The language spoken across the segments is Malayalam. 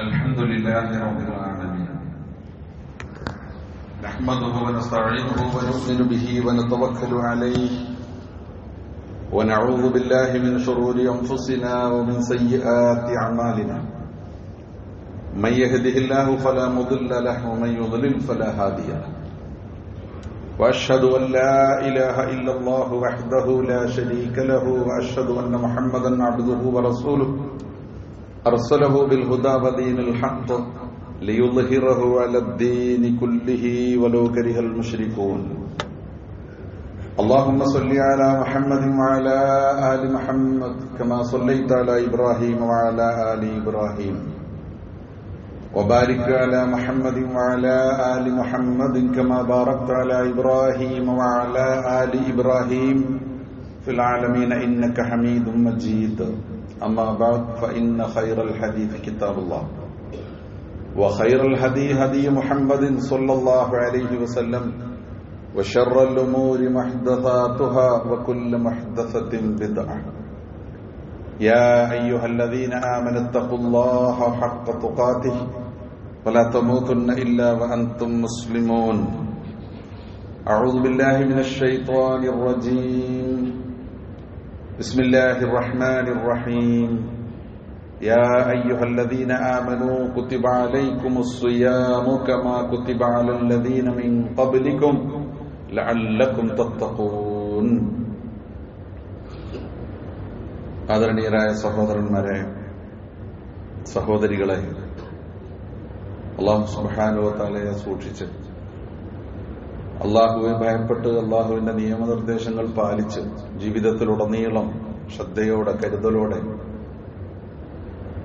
الحمد لله رب العالمين نحمده ونستعينه ونؤمن به ونتوكل عليه ونعوذ بالله من شرور أنفسنا ومن سيئات أعمالنا من يهده الله فلا مضل له ومن يضلل فلا هادي له وأشهد أن لا إله إلا الله وحده لا شريك له وأشهد أن محمدا عبده ورسوله أرسله بالهدى ودين الحق ليظهره على الدين كله ولو كره المشركون اللهم صل على محمد وعلى آل محمد كما صليت على إبراهيم وعلى آل إبراهيم وبارك على محمد وعلى آل محمد كما باركت على إبراهيم وعلى آل إبراهيم في العالمين إنك حميد مجيد أما بعد فإن خير الحديث كتاب الله وخير الهدي هدي محمد صلى الله عليه وسلم وشر الأمور محدثاتها وكل محدثة بدعة يا أيها الذين آمنوا اتقوا الله حق تقاته ولا تموتن إلا وأنتم مسلمون أعوذ بالله من الشيطان الرجيم بسم الله الرحمن الرحيم يا أيها الذين آمنوا كتب عليكم الصيام كما كتب على الذين من قبلكم لعلكم تتقون ആദരണീയരായ സഹോദരന്മാരെ, സഹോദരികളെ, അല്ലാഹു സുബ്ഹാനഹു വ തആലയെ സൂക്ഷിച്ച് അള്ളാഹുവെ ഭയപ്പെട്ട് അള്ളാഹുവിന്റെ നിയമനിർദ്ദേശങ്ങൾ പാലിച്ച് ജീവിതത്തിലുടനീളം ശ്രദ്ധയോടെ, കരുതലോടെ,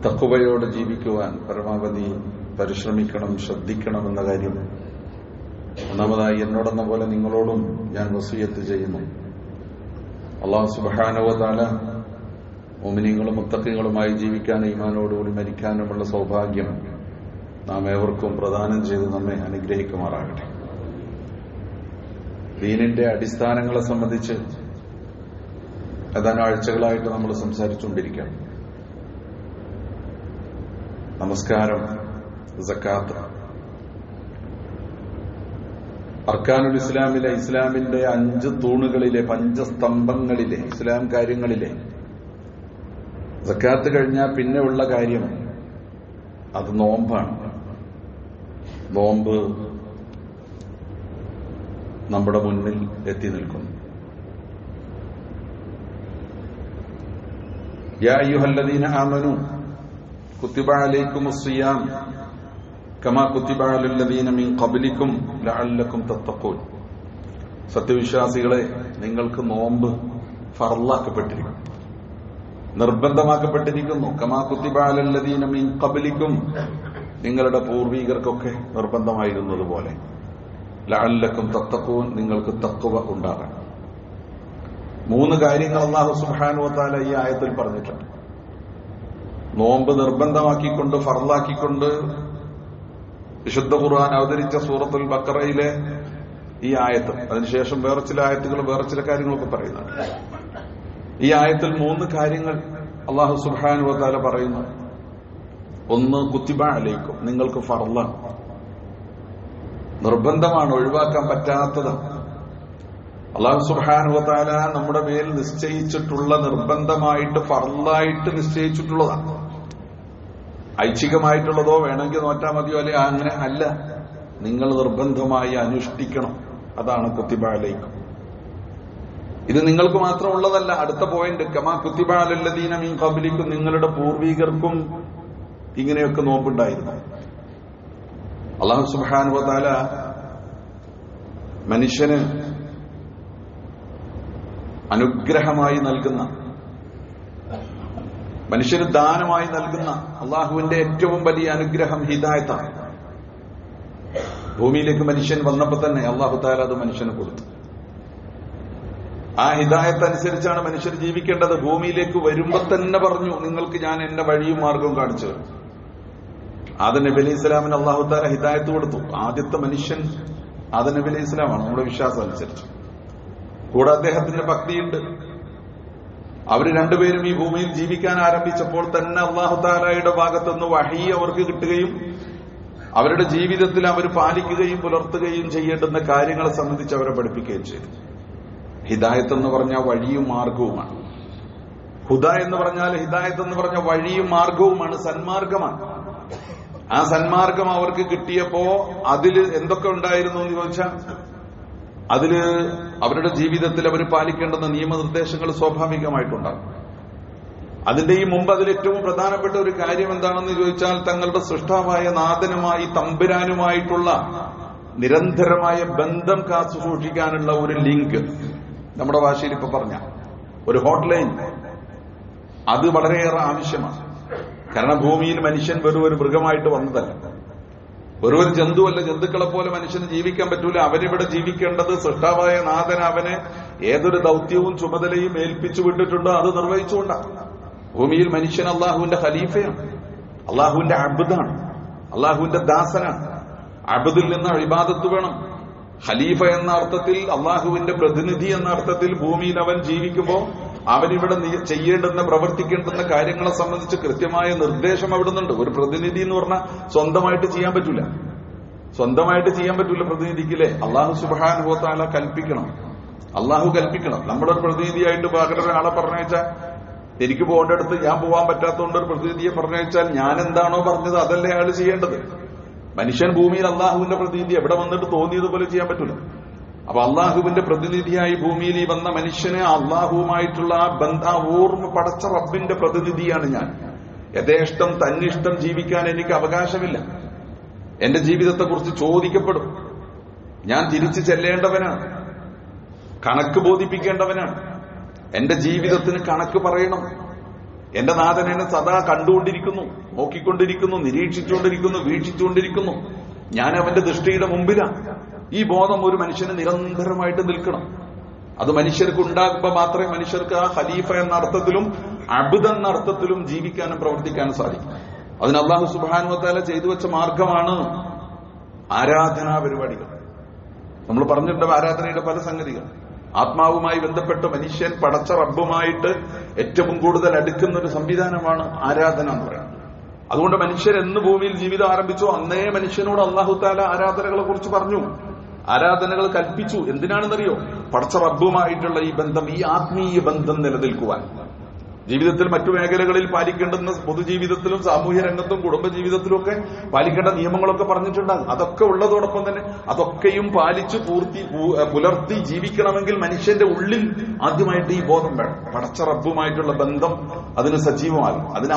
തഖ്വയോടെ ജീവിക്കുവാൻ പരമാവധി പരിശ്രമിക്കണം, ശ്രദ്ധിക്കണമെന്ന കാര്യം ഒന്നാമതായി എന്നോടെന്ന പോലെ നിങ്ങളോടും ഞാൻ വസിയത്ത് ചെയ്യുന്നു. അല്ലാഹു സുബ്ഹാനഹു വ തആല മുഅ്മിനീങ്ങളും മുത്തഖീങ്ങളുമായി ജീവിക്കാൻ, ഈമാനോടുകൂടി മരിക്കാനുമുള്ള സൗഭാഗ്യം നാം ഏവർക്കും പ്രദാനം ചെയ്ത് നമ്മെ അനുഗ്രഹിക്കുമാറാകട്ടെ. ദീനിന്റെ അടിസ്ഥാനങ്ങളെ സംബന്ധിച്ച് ഏതാനും ആഴ്ചകളായിട്ട് നമ്മൾ സംസാരിച്ചുകൊണ്ടിരിക്കുകയാണ്. നമസ്കാരം, സക്കാത്ത്, അർക്കാനുൽ ഇസ്ലാമിലെ, ഇസ്ലാമിന്റെ 5 തൂണുകളിലെ, പഞ്ചസ്തംഭങ്ങളിലെ, ഇസ്ലാം കാര്യങ്ങളിലെ സക്കാത്ത് കഴിഞ്ഞാൽ പിന്നെ ഉള്ള കാര്യം അത് നോമ്പാണ്. നോമ്പ് നമ്മുടെ മുന്നിൽ എത്തി നിൽക്കുന്നു. യാ അയ്യുഹല്ലദീന ആമനൂ കുതിബ അലൈക്കുമുസ് സിയാം കമാ കുതിബ അലല്ലദീന മിൻ ഖബ്ലിക്കും ലഅല്ലക്കും തത്തഖൂൻ. സത്യവിശ്വാസികളെ, നിങ്ങൾക്ക് നോമ്പ് ഫർളാക്കപ്പെട്ടിരിക്കുന്നു, നിർബന്ധമാക്കപ്പെട്ടിരിക്കുന്നു. കമാ കുതിബ അലല്ലദീന മിൻ ഖബ്ലിക്കും, നിങ്ങളുടെ പൂർവികർക്കൊക്കെ നിർബന്ധമായിരുന്നതുപോലെ. ലഅല്ലക്കും തത്തഖൂൻ, നിങ്ങൾക്ക് തഖ്വ ഉണ്ടാകാൻ. 3 കാര്യങ്ങൾ അല്ലാഹു സുബ്ഹാനഹു വ തആല ഈ ആയത്തിൽ പറഞ്ഞിട്ടുണ്ട്. നോമ്പ് നിർബന്ധമാക്കിക്കൊണ്ട്, ഫർളാക്കിക്കൊണ്ട് വിശുദ്ധ ഖുർആൻ അവതരിച്ച സൂറത്തുൽ ബഖറയിലെ ഈ ആയത്ത്, അതിനുശേഷം വേറെ ചില ആയത്തുകൾ, വേറെ ചില കാര്യങ്ങളൊക്കെ പറയുന്നുണ്ട്. ഈ ആയത്തിൽ 3 കാര്യങ്ങൾ അല്ലാഹു സുബ്ഹാനഹു വ തആല പറയുന്നു. ഒന്ന്, കുത്തിബ അലൈക്കും, നിങ്ങൾക്ക് ഫർളാണ്, നിർബന്ധമാണ്, ഒഴിവാക്കാൻ പറ്റാത്തതാണ്. അല്ലാഹു സുബ്ഹാനഹു വ തആല നമ്മുടെ മേൽ നിശ്ചയിച്ചിട്ടുള്ള, നിർബന്ധമായിട്ട് ഫർളായിട്ട് നിശ്ചയിച്ചിട്ടുള്ളതാണ്. ഐച്ഛികമായിട്ടുള്ളതോ വേണമെങ്കിൽ നോറ്റാൽ മതിയോ, അല്ലെ അങ്ങനെ അല്ല, നിങ്ങൾ നിർബന്ധമായി അനുഷ്ഠിക്കണം. അതാണ് കുത്തിബ അലൈക്കും. ഇത് നിങ്ങൾക്ക് മാത്രമുള്ളതല്ല. അടുത്ത പോയിന്റ്, കമാ കുത്തിബ അലല്ലദീന മിൻ ഖബ്ലിക്കും, നിങ്ങളുടെ പൂർവികർക്കും ഇങ്ങനെയൊക്കെ നോമ്പുണ്ടായിരുന്നു. അല്ലാഹു സുബ്ഹാനഹു വ തആല മനുഷ്യന് അനുഗ്രഹമായി നൽകുന്ന, മനുഷ്യന് ദാനമായി നൽകുന്ന അള്ളാഹുവിന്റെ ഏറ്റവും വലിയ അനുഗ്രഹം ഹിദായത്താണ്. ഭൂമിയിലേക്ക് മനുഷ്യൻ വന്നപ്പോൾ തന്നെ അള്ളാഹു തആല അത് മനുഷ്യന് കൊടുത്തു. ആ ഹിദായത്ത് അനുസരിച്ചാണ് മനുഷ്യർ ജീവിക്കേണ്ടത്. ഭൂമിയിലേക്ക് വരുമ്പോൾ തന്നെ പറഞ്ഞു, നിങ്ങൾക്ക് ഞാൻ എന്റെ വഴിയും മാർഗവും കാണിച്ചു തരും. ആദം നബി അലൈഹി ഇസ്ലാമിന് അള്ളാഹു തആല ഹിദായത്ത് കൊടുത്തു. ആദ്യത്തെ മനുഷ്യൻ ആദം നബി അലൈഹി ഇസ്ലാമാണ്, നമ്മുടെ വിശ്വാസം അനുസരിച്ച്. കൂടെ അദ്ദേഹത്തിന്റെ ഭക്തിയുണ്ട്. അവര് രണ്ടുപേരും ഈ ഭൂമിയിൽ ജീവിക്കാൻ ആരംഭിച്ചപ്പോൾ തന്നെ അല്ലാഹു തആലയുടെ ഭാഗത്തുനിന്ന് വഹി അവർക്ക് കിട്ടുകയും അവരുടെ ജീവിതത്തിൽ അവർ പാലിക്കുകയും പുലർത്തുകയും ചെയ്യേണ്ടുന്ന കാര്യങ്ങളെ സംബന്ധിച്ച് അവരെ പഠിപ്പിക്കുകയും ചെയ്തു. ഹിദായത്ത് എന്ന് പറഞ്ഞാൽ വഴിയും മാർഗവുമാണ്. ഹുദ എന്ന് പറഞ്ഞാൽ ഹിദായത്ത് എന്ന് പറഞ്ഞ വഴിയും മാർഗവുമാണ്, സന്മാർഗമാണ്. ആ സന്മാർഗം അവർക്ക് കിട്ടിയപ്പോ അതില് എന്തൊക്കെ ഉണ്ടായിരുന്നു എന്ന് ചോദിച്ചാൽ അതില് അവരുടെ ജീവിതത്തിൽ അവർ പാലിക്കേണ്ടുന്ന നിയമനിർദ്ദേശങ്ങൾ സ്വാഭാവികമായിട്ടുണ്ടാകും. അതിന്റെ ഈ മുമ്പ് അതിൽ ഏറ്റവും പ്രധാനപ്പെട്ട ഒരു കാര്യം എന്താണെന്ന് ചോദിച്ചാൽ തങ്ങളുടെ സൃഷ്ടാവായ നാഥനുമായി തമ്പുരാനുമായിട്ടുള്ള നിരന്തരമായ ബന്ധം കാത്തു സൂക്ഷിക്കാനുള്ള ഒരു ലിങ്ക്, നമ്മുടെ ഭാഷയിൽ ഇപ്പൊ പറഞ്ഞ ഒരു ഹോട്ട് ലൈൻ, അത് വളരെയേറെ ആവശ്യമാണ്. കാരണം ഭൂമിയിൽ മനുഷ്യൻ വെറും ഒരു മൃഗമായിട്ട് വന്നതല്ല, വെറും ഒരു ജന്തുവല്ല. ജന്തുക്കളെ പോലെ മനുഷ്യന് ജീവിക്കാൻ പറ്റൂല. അവനിവിടെ ജീവിക്കേണ്ടത് സൃഷ്ടാവായ നാഥൻ അവന് ഏതൊരു ദൗത്യവും ചുമതലയും ഏൽപ്പിച്ചു വിട്ടിട്ടുണ്ടോ അത് നിർവഹിച്ചുകൊണ്ടാണ്. ഭൂമിയിൽ മനുഷ്യൻ അള്ളാഹുവിന്റെ ഖലീഫയാണ്, അള്ളാഹുവിന്റെ അബ്ദാണ്, അള്ളാഹുവിന്റെ ദാസനാണ്. അബ്ദിൽ നിന്ന് ഇബാദത്ത് വേണം. ഖലീഫ എന്ന അർത്ഥത്തിൽ, അള്ളാഹുവിന്റെ പ്രതിനിധി എന്ന അർത്ഥത്തിൽ ഭൂമിയിൽ അവൻ ജീവിക്കുമ്പോൾ അവനിവിടെ ചെയ്യേണ്ടുന്ന പ്രവർത്തിക്കേണ്ടുന്ന കാര്യങ്ങളെ സംബന്ധിച്ച് കൃത്യമായ നിർദ്ദേശം അവിടുന്നുണ്ട്. ഒരു പ്രതിനിധി എന്ന് പറഞ്ഞാൽ സ്വന്തമായിട്ട് ചെയ്യാൻ പറ്റൂല, സ്വന്തമായിട്ട് ചെയ്യാൻ പറ്റൂല പ്രതിനിധിക്കില്ലേ. അള്ളാഹു സുബ്ഹാനഹു വ തആല കൽപ്പിക്കണം, അള്ളാഹു കൽപ്പിക്കണം. നമ്മുടെ ഒരു പ്രതിനിധിയായിട്ട് പകരം ഒരാളെ പറഞ്ഞയച്ചാൽ, എനിക്ക് പോകേണ്ടടുത്ത് ഞാൻ പോകാൻ പറ്റാത്തതുകൊണ്ട് ഒരു പ്രതിനിധിയെ പറഞ്ഞയച്ചാൽ ഞാൻ എന്താണോ പറഞ്ഞത് അതല്ലേ അയാൾ ചെയ്യേണ്ടത്. മനുഷ്യൻ ഭൂമിയിൽ അള്ളാഹുവിന്റെ പ്രതിനിധി എവിടെ വന്നിട്ട് തോന്നിയതുപോലെ ചെയ്യാൻ പറ്റൂല. അപ്പൊ അള്ളാഹുവിന്റെ പ്രതിനിധിയായി ഭൂമിയിൽ ഈ വന്ന മനുഷ്യന് അള്ളാഹുവുമായിട്ടുള്ള ആ ബന്ധ ഓർമ്മ പടച്ച റബ്ബിന്റെ പ്രതിനിധിയാണ് ഞാൻ. യഥേഷ്ടം തന്നിഷ്ടം ജീവിക്കാൻ എനിക്ക് അവകാശമില്ല. എന്റെ ജീവിതത്തെക്കുറിച്ച് ചോദിക്കപ്പെടും. ഞാൻ തിരിച്ചു ചെല്ലേണ്ടവനാണ്, കണക്ക് ബോധിപ്പിക്കേണ്ടവനാണ്. എന്റെ ജീവിതത്തിന് കണക്ക് പറയണം. എന്റെ നാഥൻ എന്നെ സദാ കണ്ടുകൊണ്ടിരിക്കുന്നു, നോക്കിക്കൊണ്ടിരിക്കുന്നു, നിരീക്ഷിച്ചുകൊണ്ടിരിക്കുന്നു, വീക്ഷിച്ചുകൊണ്ടിരിക്കുന്നു. ഞാൻ അവന്റെ ദൃഷ്ടിയുടെ മുമ്പിലാണ്. ഈ ബോധം ഒരു മനുഷ്യന് നിരന്തരമായിട്ട് നിൽക്കണം. അത് മനുഷ്യർക്ക് ഉണ്ടാകുമ്പോൾ മാത്രമേ മനുഷ്യർക്ക് ആ ഖലീഫ എന്ന അർത്ഥത്തിലും അബ്ദ് എന്ന അർത്ഥത്തിലും ജീവിക്കാനും പ്രവർത്തിക്കാനും സാധിക്കും. അതിന് അല്ലാഹു സുബ്ഹാനഹു വ തആല ചെയ്തു വെച്ച മാർഗമാണ് ആരാധനാ പരിപാടികൾ. നമ്മൾ പറഞ്ഞിട്ടുണ്ട് ആരാധനയുടെ പല സംഗതികൾ. ആത്മാവുമായി ബന്ധപ്പെട്ട് മനുഷ്യൻ പടച്ച റബ്ബുമായിട്ട് ഏറ്റവും കൂടുതൽ അടുക്കുന്ന ഒരു സംവിധാനമാണ് ആരാധന എന്ന് പറയുന്നത്. അതുകൊണ്ട് മനുഷ്യൻ എന്ന് ഭൂമിയിൽ ജീവിതം ആരംഭിച്ചോ അന്നേ മനുഷ്യനോട് അല്ലാഹു തആല ആരാധനകളെ കുറിച്ച് പറഞ്ഞു, ആരാധനകൾ കൽപ്പിച്ചു. എന്തിനാണെന്നറിയോ? പടച്ച റബ്ബുമായിട്ടുള്ള ഈ ബന്ധം, ഈ ആത്മീയ ബന്ധം നിലനിൽക്കുവാൻ. ജീവിതത്തിൽ മറ്റു മേഖലകളിൽ പാലിക്കേണ്ടുന്ന പൊതുജീവിതത്തിലും സാമൂഹ്യ രംഗത്തും കുടുംബജീവിതത്തിലും ഒക്കെ പാലിക്കേണ്ട നിയമങ്ങളൊക്കെ പറഞ്ഞിട്ടുണ്ടാകും. അതൊക്കെ ഉള്ളതോടൊപ്പം തന്നെ അതൊക്കെയും പാലിച്ച് പുലർത്തി ജീവിക്കണമെങ്കിൽ മനുഷ്യന്റെ ഉള്ളിൽ ആദ്യമായിട്ട് ഈ ബോധം വേണം. പടച്ച റബ്ബുമായിട്ടുള്ള ബന്ധം അതിന് സജീവമാകും. അതിന്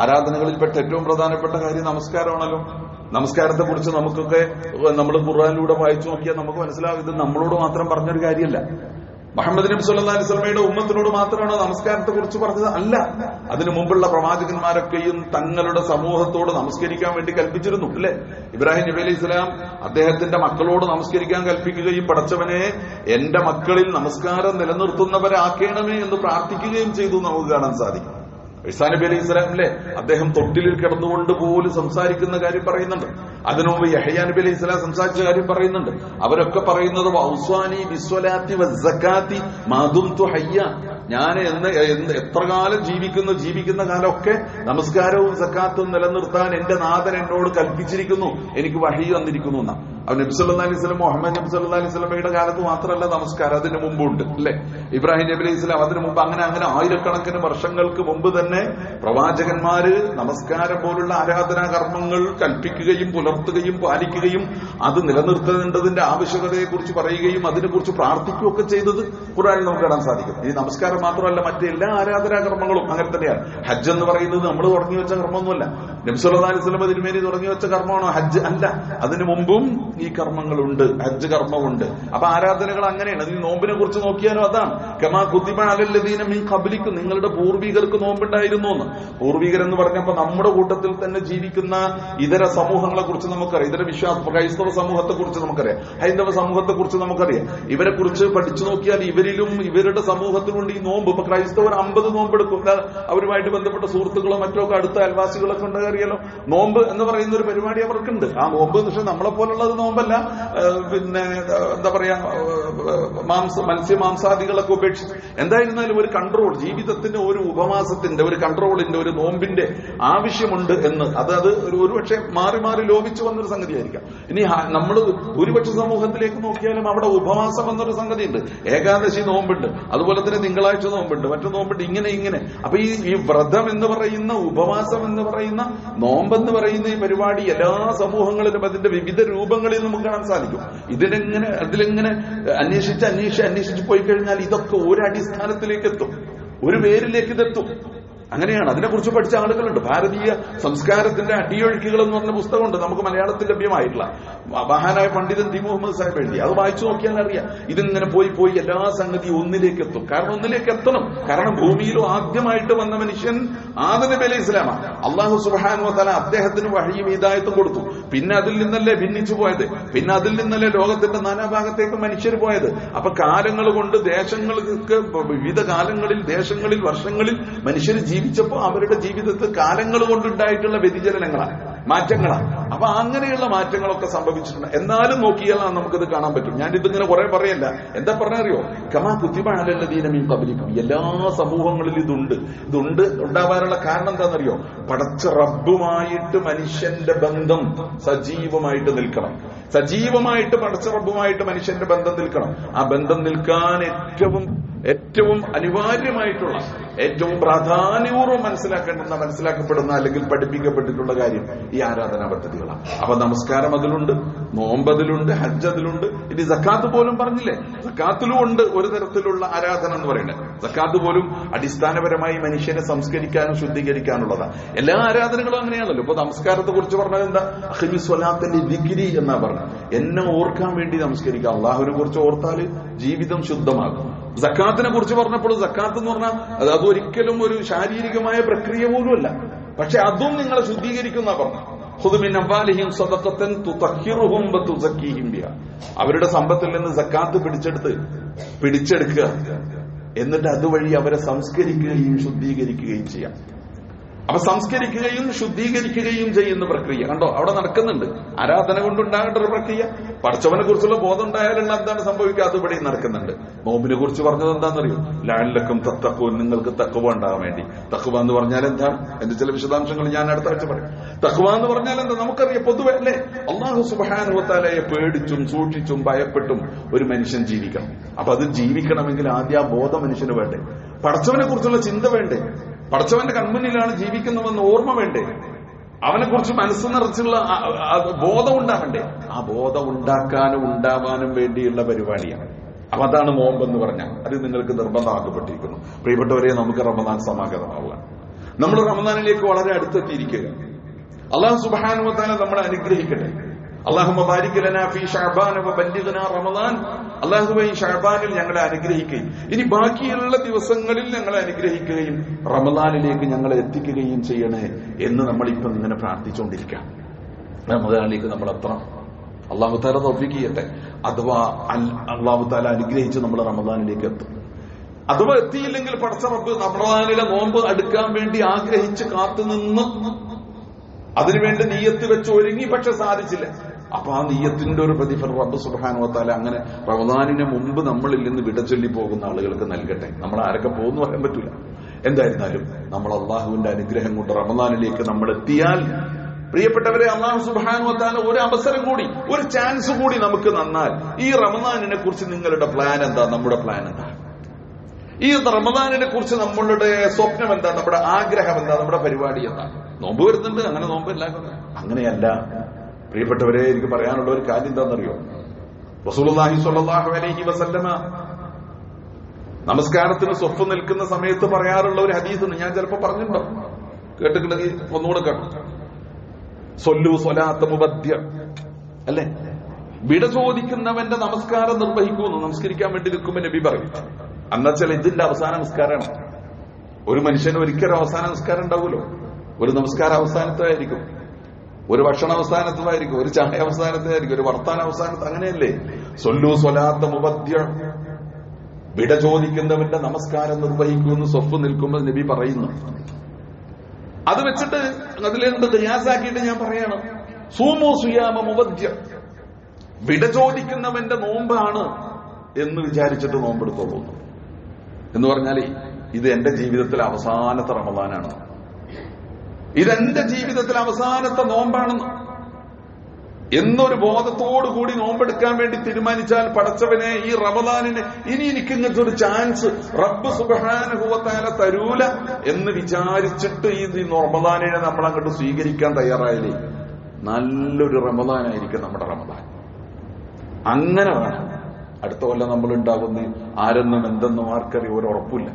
ആരാധനകളിൽപ്പെട്ട ഏറ്റവും പ്രധാനപ്പെട്ട കാര്യം നമസ്കാരമാണല്ലോ. നമസ്കാരത്തെ കുറിച്ച് നമുക്കൊക്കെ നമ്മൾ ഖുർആനിലൂടെ വായിച്ചു നോക്കിയാൽ നമുക്ക് മനസ്സിലാവും, ഇത് നമ്മളോട് മാത്രം പറഞ്ഞൊരു കാര്യമല്ല. മുഹമ്മദ് നബി സല്ലല്ലാഹു അലൈഹി വസല്ലമയുടെ ഉമ്മത്തിനോട് മാത്രമാണോ നമസ്കാരത്തെ കുറിച്ച് പറഞ്ഞത്? അല്ല. അതിനു മുമ്പുള്ള പ്രവാചകന്മാരൊക്കെയും തങ്ങളുടെ സമൂഹത്തോട് നമസ്കരിക്കാൻ വേണ്ടി കൽപ്പിച്ചിരുന്നു, അല്ലെ? ഇബ്രാഹിം നബി അലൈഹി സ്വലാം അദ്ദേഹത്തിന്റെ മക്കളോട് നമസ്കരിക്കാൻ കൽപ്പിക്കുകയും പടച്ചവനെ എന്റെ മക്കളിൽ നമസ്കാരം നിലനിർത്തുന്നവരാക്കേണമേ എന്ന് പ്രാർത്ഥിക്കുകയും ചെയ്തു നമുക്ക് കാണാൻ സാധിക്കും. ഈസാ നബി അലൈഹി സ്വലാമിലെ അദ്ദേഹം തൊട്ടിലിൽ കിടന്നുകൊണ്ട് പോലും സംസാരിക്കുന്ന കാര്യം പറയുന്നുണ്ട്. അതിനുമുമ്പ് യഹ്യാ നബി അലൈഹി സ്വലാം സംസാരിച്ച കാര്യം പറയുന്നുണ്ട്. അവരൊക്കെ പറയുന്നത് ഔസ്വാനി ബിസ്വലാത്തി വസ്സകാത്തി മാ ദുംതു ഹയ്യ, ഞാൻ എത്ര കാലം ജീവിക്കുന്ന കാലമൊക്കെ നമസ്കാരവും സക്കാത്തും നിലനിർത്താൻ എന്റെ നാഥൻ എന്നോട് കൽപ്പിച്ചിരിക്കുന്നു, എനിക്ക് വഹി വന്നിരിക്കുന്നു എന്നാ. അവൻ നബി സല്ലല്ലാഹു അലൈഹി വസല്ലം മുഹമ്മദ് നബി സല്ലല്ലാഹു അലൈഹി വസല്ലമയുടെ കാലത്ത് മാത്രമല്ല നമസ്കാരം, അതിന് മുമ്പുണ്ട്, അല്ലെ? ഇബ്രാഹിം നബി അലൈഹി സ്വലാം അതിനു മുമ്പ് അങ്ങനെ ആയിരക്കണക്കിന് വർഷങ്ങൾക്ക് മുമ്പ് തന്നെ പ്രവാചകന്മാര് നമസ്കാരം പോലുള്ള ആരാധനാ കർമ്മങ്ങൾ കൽപ്പിക്കുകയും പുലർത്തുകയും പാലിക്കുകയും അത് നിലനിർത്തേണ്ടതിന്റെ ആവശ്യകതയെക്കുറിച്ച് പറയുകയും അതിനെക്കുറിച്ച് പ്രാർത്ഥിക്കുകയൊക്കെ ചെയ്തത് ഖുർആനിൽ നമുക്ക് കാണാൻ സാധിക്കും. ഈ നമസ്കാരം മാത്രമല്ല മറ്റെല്ലാ ആരാധനാ കർമ്മങ്ങളും അങ്ങനെ തന്നെയാണ്. ഹജ്ജ് എന്ന് പറയുന്നത് നമ്മൾ തുടങ്ങി വെച്ച കർമ്മമൊന്നുമല്ല. നബി സല്ലല്ലാഹു അലൈഹി വസല്ലം തിരുമേനി തുടങ്ങി വെച്ച കർമ്മമാണോ ഹജ്ജ്? അല്ല. അതിനു മുമ്പും ഈ കർമ്മങ്ങളുണ്ട്, ഹജ്ജ് കർമ്മമുണ്ട്. അപ്പൊ ആരാധനകൾ അങ്ങനെയാണ്. ഈ നോമ്പിനെ കുറിച്ച് നോക്കിയാലും അതാണ്. കമാ കുതിബ അലല്ലദീന മിൻ ഖബ്ലിക്കും, നിങ്ങളുടെ പൂർവികർക്ക് നോമ്പുണ്ടായിരുന്നു എന്ന്. പൂർവികരെന്ന് പറഞ്ഞപ്പോ നമ്മുടെ കൂട്ടത്തിൽ തന്നെ ജീവിക്കുന്ന ഇതര സമൂഹങ്ങളെ കുറിച്ച് നമുക്കറിയാം. ഇതര ക്രൈസ്തവ സമൂഹത്തെ കുറിച്ച് നമുക്കറിയാം, ഹൈന്ദവ സമൂഹത്തെ കുറിച്ച് നമുക്കറിയാം. ഇവരെ കുറിച്ച് പഠിച്ചു നോക്കിയാൽ ഇവരിലും ഇവരുടെ സമൂഹത്തിലുണ്ട് ഈ നോമ്പ്. ഇപ്പൊ ക്രൈസ്തവർ 50 നോമ്പെടുക്കും. അവരുമായിട്ട് ബന്ധപ്പെട്ട സുഹൃത്തുക്കളോ മറ്റോ അടുത്ത അയൽവാസികളൊക്കെ ഉണ്ട്, അറിയാലോ. നോമ്പ് എന്ന് പറയുന്ന ഒരു പരിപാടി അവർക്കുണ്ട്. ആ നോമ്പ് എന്ന് വെച്ചാൽ നമ്മളെ പോലുള്ളത് നോമ്പല്ല. പിന്നെ എന്താ പറയാ, മത്സ്യമാംസാദികളൊക്കെ ഉപേക്ഷിച്ച് എന്തായിരുന്നാലും ഒരു കൺട്രോൾ, ജീവിതത്തിന്റെ ഒരു ഉപവാസത്തിന്റെ ഒരു കൺട്രോളിന്റെ ഒരു നോമ്പിന്റെ ആവശ്യമുണ്ട് എന്ന് അത് ഒരുപക്ഷെ മാറി മാറി ലോപിച്ചു വന്നൊരു സംഗതിയായിരിക്കാം. ഇനി നമ്മൾ ഭൂരിപക്ഷ സമൂഹത്തിലേക്ക് നോക്കിയാലും അവിടെ ഉപവാസം എന്നൊരു സംഗതിയുണ്ട്. ഏകാദശി നോമ്പുണ്ട്, അതുപോലെ തന്നെ തിങ്കളാഴ്ച നോമ്പുണ്ട്, മറ്റു നോമ്പുണ്ട്, ഇങ്ങനെ. അപ്പൊ ഈ വ്രതം എന്ന് പറയുന്ന, ഉപവാസം എന്ന് പറയുന്ന, നോമ്പെന്ന് പറയുന്ന ഈ പരിപാടി എല്ലാ സമൂഹങ്ങളിലും അതിന്റെ വിവിധ രൂപങ്ങളിൽ നമുക്ക് കാണാൻ സാധിക്കും. അതിലെങ്ങനെ അന്വേഷിച്ച് പോയി കഴിഞ്ഞാൽ ഇതൊക്കെ ഒരു അടിസ്ഥാനത്തിലേക്ക് എത്തും, ഒരു പേരിലേക്ക് ഇതെത്തും. അങ്ങനെയാണ്. അതിനെക്കുറിച്ച് പഠിച്ച ആളുകളുണ്ട്. ഭാരതീയ സംസ്കാരത്തിന്റെ അടിയൊഴുക്കുകൾ എന്ന് പറഞ്ഞ പുസ്തകമുണ്ട്, നമുക്ക് മലയാളത്തിൽ ലഭ്യമായിട്ടില്ല. മഹാനായ പണ്ഡിതൻ ടി മുഹമ്മദ് സാഹിബ് എഴുതി. അത് വായിച്ചു നോക്കിയാൽ അറിയാം. ഇതിങ്ങനെ പോയി എല്ലാ സംഗതിയും ഒന്നിലേക്ക് എത്തും. കാരണം ഒന്നിലേക്ക് എത്തണം. കാരണം ഭൂമിയിലും ആദ്യമായിട്ട് വന്ന മനുഷ്യൻ ആദം നബി അലൈഹി ഇസ്ലാമാണ്. അള്ളാഹു സുബ്ഹാനഹു വ തആല അദ്ദേഹത്തിന് വഹയും ഹിദായത്തും കൊടുത്തു. പിന്നെ അതിൽ നിന്നല്ലേ ഭിന്നിച്ചു പോയത്. പിന്നെ അതിൽ നിന്നല്ലേ ലോകത്തിന്റെ നാനാഭാഗത്തേക്ക് മനുഷ്യർ പോയത്. അപ്പൊ കാലങ്ങൾ കൊണ്ട് ദേശങ്ങൾക്ക്, വിവിധ കാലങ്ങളിൽ, ദേശങ്ങളിൽ, വർഷങ്ങളിൽ മനുഷ്യർ ജീവിച്ചപ്പോ അവരുടെ ജീവിതത്തിൽ കാലങ്ങൾ കൊണ്ടുണ്ടായിട്ടുള്ള വ്യതിചലനങ്ങളാണ്, മാറ്റങ്ങളാണ്. അപ്പൊ അങ്ങനെയുള്ള മാറ്റങ്ങളൊക്കെ സംഭവിച്ചിട്ടുണ്ട്. എന്നാലും നോക്കിയാൽ നമുക്കിത് കാണാൻ പറ്റും. ഞാനിതിങ്ങനെ കുറെ പറയല്ല. എന്താ പറഞ്ഞറിയോ? കമാ കുത്തിബ അലല്ലദീന മിൻ ഖബ്ലിക്കും. എല്ലാ സമൂഹങ്ങളിലും ഇതുണ്ട്. ഉണ്ടാവാനുള്ള കാരണം എന്താണെന്നറിയോ? പടച്ച റബ്ബുമായിട്ട് മനുഷ്യന്റെ ബന്ധം സജീവമായിട്ട് നിൽക്കണം. സജീവമായിട്ട് പടച്ച റബ്ബുമായിട്ട് മനുഷ്യന്റെ ബന്ധം നിൽക്കണം. ആ ബന്ധം നിൽക്കാൻ ഏറ്റവും അനിവാര്യമായിട്ടുള്ള, ഏറ്റവും പ്രാധാന്യപൂർവ്വം മനസ്സിലാക്കപ്പെടുന്ന അല്ലെങ്കിൽ പഠിപ്പിക്കപ്പെട്ടിട്ടുള്ള കാര്യം ഈ ആരാധനാ പദ്ധതികളാണ്. അപ്പൊ നമസ്കാരം അതിലുണ്ട്, നോമ്പ് അതിലുണ്ട്, ഹജ്ജ് അതിലുണ്ട്. ഇനി സക്കാത്ത് പോലും പറഞ്ഞില്ലേ, സക്കാത്തിലും ഉണ്ട് ഒരു തരത്തിലുള്ള ആരാധന എന്ന് പറയുന്നത്. സക്കാത്ത് പോലും അടിസ്ഥാനപരമായി മനുഷ്യനെ സംസ്കരിക്കാനും ശുദ്ധീകരിക്കാനുള്ളതാണ്. എല്ലാ ആരാധനകളും അങ്ങനെയാണല്ലോ. ഇപ്പൊ നമസ്കാരത്തെ കുറിച്ച് പറഞ്ഞത് എന്താ? അഖിമി സ്വലാത്തിന്റെ ദിക്രി എന്നാ പറഞ്ഞത്. എന്നെ ഓർക്കാൻ വേണ്ടി നമസ്കരിക്കുക. അള്ളാഹുവിനെ കുറിച്ച് ഓർത്താല് ജീവിതം ശുദ്ധമാകും. സക്കാത്തിനെ കുറിച്ച് പറഞ്ഞപ്പോൾ സക്കാത്ത് എന്ന് പറഞ്ഞാൽ അതൊരിക്കലും ഒരു ശാരീരികമായ പ്രക്രിയ പോലുമല്ല. പക്ഷെ അതും നിങ്ങളെ ശുദ്ധീകരിക്കുന്ന പറഞ്ഞു. അവരുടെ സമ്പത്തിൽ നിന്ന് സക്കാത്ത് പിടിച്ചെടുക്കുക, എന്നിട്ട് അതുവഴി അവരെ സംസ്കരിക്കുകയും ശുദ്ധീകരിക്കുകയും ചെയ്യാം. അപ്പൊ സംസ്കരിക്കുകയും ശുദ്ധീകരിക്കുകയും ചെയ്യുന്ന പ്രക്രിയ കണ്ടോ അവിടെ നടക്കുന്നുണ്ട്. ആരാധന കൊണ്ടുണ്ടാകേണ്ട ഒരു പ്രക്രിയ. പടച്ചവനെ കുറിച്ചുള്ള ബോധം ഉണ്ടായാലുള്ള എന്താണ് സംഭവിക്കാത്ത ഇവിടെയും നടക്കുന്നുണ്ട്. നോമ്പിനെ കുറിച്ച് പറഞ്ഞത് എന്താണെന്നറിയോ? ലഅല്ലക്കും തത്തഖൂൻ, നിങ്ങൾക്ക് തഖ്വ ഉണ്ടാകാൻ വേണ്ടി. തഖ്വ എന്ന് പറഞ്ഞാൽ എന്താണ്? എന്റെ ചില വിശദാംശങ്ങൾ ഞാൻ അടുത്ത ആഴ്ച പറയും. തഖ്വ എന്ന് പറഞ്ഞാൽ എന്താ? നമുക്കറിയാം പൊതുവെ അല്ലേ, അല്ലാഹു സുബ്ഹാനഹു വ തആലയെ പേടിച്ചും സൂക്ഷിച്ചും ഭയപ്പെട്ടും ഒരു മനുഷ്യൻ ജീവിക്കണം. അപ്പൊ അത് ജീവിക്കണമെങ്കിൽ ആദ്യം ആ ബോധം മനുഷ്യന് വേണ്ടേ? പടച്ചവനെ കുറിച്ചുള്ള ചിന്ത വേണ്ടേ? പടച്ചവന്റെ കൺമുന്നിലാണ് ജീവിക്കുന്നതെന്ന് ഓർമ്മ വേണ്ടേ? അവനെ കുറിച്ച് മനസ്സ് നിറച്ചുള്ള ബോധം ഉണ്ടാകണ്ടേ? ആ ബോധം ഉണ്ടാവാനും വേണ്ടിയുള്ള പരിപാടിയാണ്. അപ്പൊ അതാണ് നോമ്പെന്ന് പറഞ്ഞാൽ. അത് നിങ്ങൾക്ക് നിർബന്ധമാക്കപ്പെട്ടിരിക്കുന്നു. പ്രിയപ്പെട്ടവരെ, നമുക്ക് റമദാൻ സമാഗതമാവുക. നമ്മൾ റമദാനിലേക്ക് വളരെ അടുത്തെത്തിയിരിക്കുക. അല്ലാഹു സുബ്ഹാനഹു വ തആല നമ്മളെ അനുഗ്രഹിക്കട്ടെ. അല്ലാഹുമ്മ ബാരിക് ലനാ ഫീ ശഅബാന വബല്ലിഗ്നാ റമദാൻ. അല്ലാഹുവേ, ഈ ശഅബാനിൽ ഞങ്ങളെ അനുഗ്രഹിക്കുകയും ഇനി ബാക്കിയുള്ള ദിവസങ്ങളിൽ ഞങ്ങളെ അനുഗ്രഹിക്കുകയും റമദാനിലേക്ക് ഞങ്ങളെ എത്തിക്കുകയും ചെയ്യണേ എന്ന് നമ്മളിപ്പം ഇങ്ങനെ പ്രാർത്ഥിച്ചുകൊണ്ടിരിക്കാം. റമദാനിലേക്ക് നമ്മൾ എത്തണം. അല്ലാഹു തആല തൗഫീഖ് ചെയ്യട്ടെ. അഥവാ അല്ലാഹു തആല അനുഗ്രഹിച്ച് നമ്മൾ റമദാനിലേക്ക് എത്തും. അഥവാ എത്തിയില്ലെങ്കിൽ പടച്ച റബ്ബ് റമദാനിലെ നോമ്പ് അടുക്കാൻ വേണ്ടി ആഗ്രഹിച്ച് കാത്തുനിന്ന് അതിനുവേണ്ടി നീയത്ത് വെച്ച് ഒരുങ്ങി, പക്ഷെ സാധിച്ചില്ല. അപ്പൊ ആ നീയത്തിന്റെ ഒരു പ്രതിഫലം റബ്ബ് സുബ്ഹാനഹു വ തആല അങ്ങനെ റമദാനിന് മുമ്പ് നമ്മളിൽ നിന്ന് വിട ചൊല്ലി പോകുന്ന ആളുകൾക്ക് നൽകട്ടെ. നമ്മൾ ആരൊക്കെ പോകുന്നു പറയാൻ പറ്റൂല. എന്തായിരുന്നാലും നമ്മൾ അള്ളാഹുവിന്റെ അനുഗ്രഹം കൊണ്ട് റമദാനിലേക്ക് നമ്മൾ എത്തിയാൽ, പ്രിയപ്പെട്ടവരെ, അല്ലാഹു സുബ്ഹാനഹു വ തആല ഒരു അവസരം കൂടി, ഒരു ചാൻസ് കൂടി നമുക്ക് തന്നാൽ, ഈ റമദാനിനെ കുറിച്ച് നിങ്ങളുടെ പ്ലാൻ എന്താ? നമ്മുടെ പ്ലാൻ എന്താ? ഈ റമദാനിനെ കുറിച്ച് നമ്മളുടെ സ്വപ്നം എന്താ? നമ്മുടെ ആഗ്രഹം എന്താ? നമ്മുടെ പരിപാടി എന്താ? നോമ്പ് വരുന്നുണ്ട്, അങ്ങനെ നോമ്പ് എല്ലാവർക്കും അങ്ങനെയല്ല. പ്രിയപ്പെട്ടവരെ, എനിക്ക് പറയാനുള്ള ഒരു കാര്യം എന്താണെന്നറിയോ? റസൂലുള്ളാഹി സ്വല്ലല്ലാഹു അലൈഹി വസല്ലമ നമസ്കാരത്തിന് സ്വഫ് നിൽക്കുന്ന സമയത്ത് പറയാറുള്ള ഒരു ഹദീസുണ്ട്. ഞാൻ ചിലപ്പോൾ പറഞ്ഞിട്ടുണ്ടോ? കേട്ടിട്ടുണ്ടെങ്കിൽ ഒന്നുകൂടെ കേട്ടോ. സൊല്ലു സ്വലാത്ത മുബദ്ദിയ, അല്ലെ? വിട ചോദിക്കുന്നവന്റെ നമസ്കാരം നിർവഹിക്കുന്നു. നമസ്കരിക്കാൻ വേണ്ടി നിൽക്കുമ്പോൾ നബി പറയും. അന്നച്ചാൽ ഇതിന്റെ അവസാന നമസ്കാരമാണ്. ഒരു മനുഷ്യന് ഒരിക്കലും അവസാന നമസ്കാരം ഉണ്ടാവുമല്ലോ. ഒരു നമസ്കാരം അവസാനത്തായിരിക്കും, ഒരു ഭക്ഷണം അവസാനത്തായിരിക്കും, ഒരു ചായ അവസാനത്തായിരിക്കും, ഒരു വർത്താനം അവസാനത്ത്. അങ്ങനെയല്ലേ? സൊല്ലു സ്വലാത്ത മുബദ്ദിയ, വിട ചോദിക്കുന്നവന്റെ നമസ്കാരം നിർവഹിക്കുമെന്ന് സ്വഫ് നിൽക്കുമ്പോൾ നബി പറയുന്നു. അത് വെച്ചിട്ട് അതിലെന്ത് ഖിയാസാക്കിയിട്ട് ഞാൻ പറയണം, സൂമു സുയാമ മുവദ്യം, വിട ചോദിക്കുന്നവന്റെ നോമ്പാണ് എന്ന് വിചാരിച്ചിട്ട് നോമ്പെടുത്തോളൂ എന്ന് പറഞ്ഞാലേ ഇത് എന്റെ ജീവിതത്തിലെ അവസാനത്തെ റമദാനാണ്, ഇതെന്റെ ജീവിതത്തിലെ അവസാനത്തെ നോമ്പാണെന്ന് എന്നൊരു ബോധത്തോടുകൂടി നോമ്പെടുക്കാൻ വേണ്ടി തീരുമാനിച്ചാൽ പടച്ചവനെ ഈ റമദാനിന് ഇനി എനിക്ക് ഇങ്ങനത്തെ ഒരു ചാൻസ് റബ്ബ് സുബ്ഹാനഹു വ തആല തരൂല എന്ന് വിചാരിച്ചിട്ട് ഈ റമദാനിനെ നമ്മൾ അങ്ങോട്ട് സ്വീകരിക്കാൻ തയ്യാറായാലേ നല്ലൊരു റമദാനായിരിക്കും നമ്മുടെ റമദാൻ. അങ്ങനെ വേണം. അടുത്ത കൊല്ലം നമ്മൾ ഉണ്ടാകുന്ന ആരെന്നും എന്തെന്നും ആർക്കറിയോ ഒരു ഉറപ്പില്ല.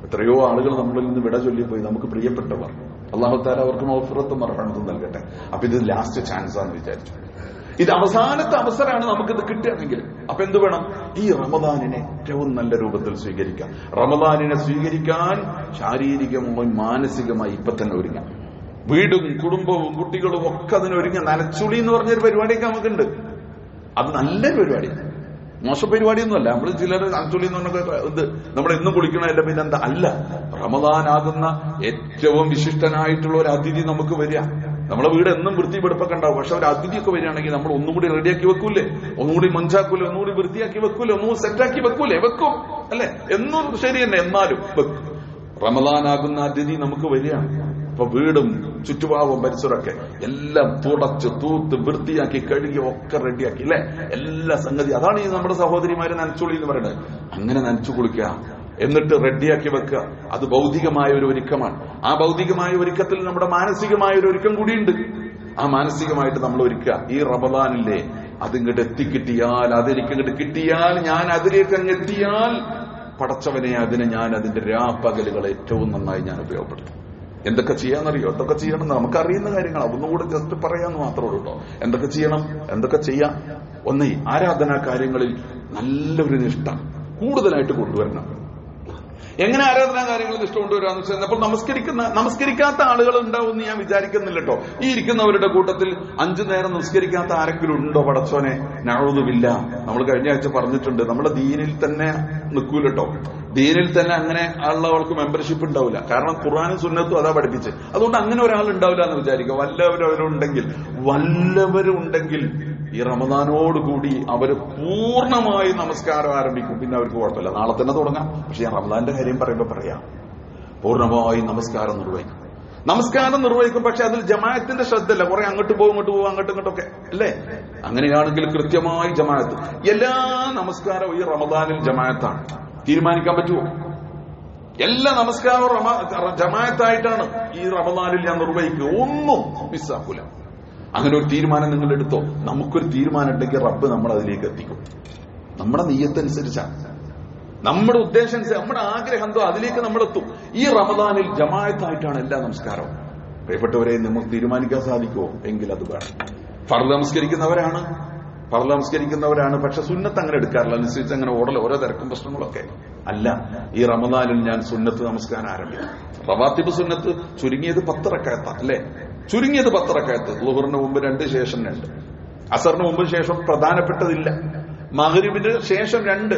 എത്രയോ ആളുകൾ നമ്മളിൽ നിന്ന് വിട ചൊല്ലിപ്പോയി, നമുക്ക് പ്രിയപ്പെട്ടവർ. അല്ലാഹു തആല അവർക്ക് മഗ്ഫിറത്തും റഹ്മത്തും നൽകട്ടെ. അപ്പൊ ഇത് ലാസ്റ്റ് ചാൻസ് ആണെന്ന് വിചാരിച്ചു. ഇത് അവസാനത്തെ അവസരമാണ് നമുക്കിത് കിട്ടുകയാണെങ്കിൽ. അപ്പൊ എന്ത് വേണം? ഈ റമദാനിനെ ഏറ്റവും നല്ല രൂപത്തിൽ സ്വീകരിക്കാം. റമദാനിനെ സ്വീകരിക്കാൻ ശാരീരികമായി മാനസികമായി ഇപ്പൊ തന്നെ ഒരുങ്ങാം. വീടും കുടുംബവും കുട്ടികളും ഒക്കെ അതിനൊരുങ്ങാം. നനച്ചുളി എന്ന് പറഞ്ഞൊരു പരിപാടിയൊക്കെ നമുക്കുണ്ട്. അത് നല്ലൊരു പരിപാടിയാണ്, മോശം പരിപാടിയൊന്നുമല്ല. നമ്മൾ ചിലർ നനച്ചുളി എന്ന് പറഞ്ഞൊക്കെ ഇത് നമ്മൾ എന്നും കുളിക്കണമല്ല, പിന്നെ എന്താ അല്ല. റമദാനാകുന്ന ഏറ്റവും വിശിഷ്ടനായിട്ടുള്ള ഒരു അതിഥി നമുക്ക് വരിക. നമ്മളെ വീട് എന്നും വൃത്തിപ്പെടുപ്പൊക്കെ ഉണ്ടാവും. പക്ഷെ ഒരു അതിഥിയൊക്കെ വരികയാണെങ്കിൽ നമ്മൾ ഒന്നുകൂടി റെഡിയാക്കി വെക്കൂലേ, ഒന്നുകൂടി മഞ്ചാക്കൂലേ, ഒന്നുകൂടി വൃത്തിയാക്കി വെക്കൂലേ, ഒന്നുകൂടി സെറ്റാക്കി വെക്കൂലേ? വെക്കും അല്ലെ? എന്നും ശരി തന്നെ, എന്നാലും വെക്കും. റമദാനാകുന്ന അതിഥി നമുക്ക് വരികയാണ്. അപ്പൊ വീടും ചുറ്റുപാടും പരിസരമൊക്കെ എല്ലാം തുടച്ച് തൂത്ത് വൃത്തിയാക്കി കഴുകി ഒക്കെ റെഡിയാക്കി അല്ലെ, എല്ലാ സംഗതി. അതാണ് ഈ നമ്മുടെ സഹോദരിമാര് നനച്ചുളി എന്ന് പറയുന്നത്. അങ്ങനെ നനച്ചു കുളിക്കുക, എന്നിട്ട് റെഡിയാക്കി വെക്കുക. അത് ഭൗതികമായ ഒരു ഒരുക്കമാണ്. ആ ഭൗതികമായ ഒരുക്കത്തിൽ നമ്മുടെ മാനസികമായ ഒരു ഒരുക്കം കൂടിയുണ്ട്. ആ മാനസികമായിട്ട് നമ്മൾ ഒരുക്കുക. ഈ റമദാനില്ലേ അതിങ്ങോട്ട് എത്തിക്കിട്ടിയാൽ, അതെനിക്കിങ്ങോട്ട് കിട്ടിയാൽ, ഞാൻ അതിലേക്ക് അങ്ങ് എത്തിയാൽ പടച്ചവനെ അതിനെ ഞാൻ അതിന്റെ രാപ്പകലുകൾ ഏറ്റവും നന്നായി ഞാൻ ഉപയോഗപ്പെടുത്തും. എന്തൊക്കെ ചെയ്യാന്നറിയോ? എന്തൊക്കെ ചെയ്യണം നമുക്കറിയുന്ന കാര്യങ്ങളാണ്. ഒന്നുകൂടെ ജസ്റ്റ് പറയാന്ന് മാത്രമേ ഉള്ളൂ കേട്ടോ. എന്തൊക്കെ ചെയ്യണം, എന്തൊക്കെ ചെയ്യാം? ഒന്നേ ആരാധനാ കാര്യങ്ങളിൽ നല്ലൊരു നിഷ്ഠ കൂടുതലായിട്ട് കൊണ്ടുവരണം. എങ്ങനെ ആരാധനാ കാര്യങ്ങളിൽ നിഷ്ഠ കൊണ്ടുവരാന്ന് വെച്ചാൽ, അപ്പോൾ നമസ്കരിക്കാത്ത ആളുകൾ ഉണ്ടാവും ഞാൻ വിചാരിക്കുന്നില്ല കേട്ടോ. ഈ ഇരിക്കുന്നവരുടെ കൂട്ടത്തിൽ 5 നേരം നമസ്കരിക്കാത്ത ആരെങ്കിലും ഉണ്ടോ? പടച്ചോനെ നഅൂദുബില്ല. നമ്മൾ കഴിഞ്ഞ ആഴ്ച പറഞ്ഞിട്ടുണ്ട്, നമ്മുടെ ദീനിൽ തന്നെ നിൽക്കൂല കേട്ടോ. ദീനിൽ തന്നെ അങ്ങനെ ഉള്ളവർക്ക് മെമ്പർഷിപ്പ് ഉണ്ടാവില്ല. കാരണം ഖുർആനും സുന്നത്തും അതാ പഠിപ്പിച്ച്. അതുകൊണ്ട് അങ്ങനെ ഒരാൾ ഉണ്ടാവില്ല എന്ന് വിചാരിക്കുക. വല്ലവരും ഉണ്ടെങ്കിൽ ഈ റമദാനോടുകൂടി അവര് പൂർണ്ണമായി നമസ്കാരം ആരംഭിക്കും. പിന്നെ അവർക്ക് കുഴപ്പമില്ല, നാളെ തന്നെ തുടങ്ങാം. പക്ഷെ ഞാൻ റമദാന്റെ കാര്യം പറയുമ്പോ പറയാം, പൂർണ്ണമായി നമസ്കാരം നിർവഹിക്കും. പക്ഷെ അതിൽ ജമാഅത്തിന്റെ ശ്രദ്ധയില്ല. കുറെ അങ്ങോട്ട് പോകും അങ്ങോട്ടും ഇങ്ങോട്ടൊക്കെ അല്ലേ. അങ്ങനെയാണെങ്കിൽ കൃത്യമായി ജമാഅത്ത്, എല്ലാ നമസ്കാരവും ഈ റമദാനിൽ ജമാഅത്താണ്. തീരുമാനിക്കാൻ പറ്റുമോ? എല്ലാ നമസ്കാരവും ജമാഅത്തായിട്ടാണ് ഈ റമദാനിൽ ഞാൻ നിർവഹിക്കുക, ഒന്നും മിസ്സാക്കൂല. അങ്ങനെ ഒരു തീരുമാനം നിങ്ങൾ എടുത്തോ. നമുക്കൊരു തീരുമാനം ഉണ്ടെങ്കിൽ റബ്ബ് നമ്മൾ അതിലേക്ക് എത്തിക്കും. നമ്മുടെ നിയ്യത്തനുസരിച്ചാണ്, നമ്മുടെ ഉദ്ദേശം, നമ്മുടെ ആഗ്രഹം എന്തോ അതിലേക്ക് നമ്മളെത്തും. ഈ റമദാനിൽ ജമാഅത്തായിട്ടാണ് എല്ലാ നമസ്കാരവും. പ്രിയപ്പെട്ടവരെ, നമുക്ക് തീരുമാനിക്കാൻ സാധിക്കുമോ? എങ്കിൽ അത് വേണം. ഫർദ് നമസ്കരിക്കുന്നവരാണ്, പക്ഷെ സുന്നത്ത് അങ്ങനെ എടുക്കാറില്ല. അനുസരിച്ച് അങ്ങനെ ഓരോ തിരക്കും പ്രശ്നങ്ങളൊക്കെ അല്ല. ഈ റമദാനിൽ ഞാൻ സുന്നത്ത് നമസ്കാരം ആരംഭിക്കും. റവാത്തിബ് സുന്നത്ത് ചുരുങ്ങിയത് 10 റക്അത്ത് അല്ലെ, ചുരുങ്ങിയത് 10 റക്അത്ത്. ളുഹറിന് മുമ്പ് 2, ശേഷം 2, അസറിന് മുമ്പ് ശേഷം പ്രധാനപ്പെട്ടതില്ല. മഗ്രിബിന് ശേഷം 2,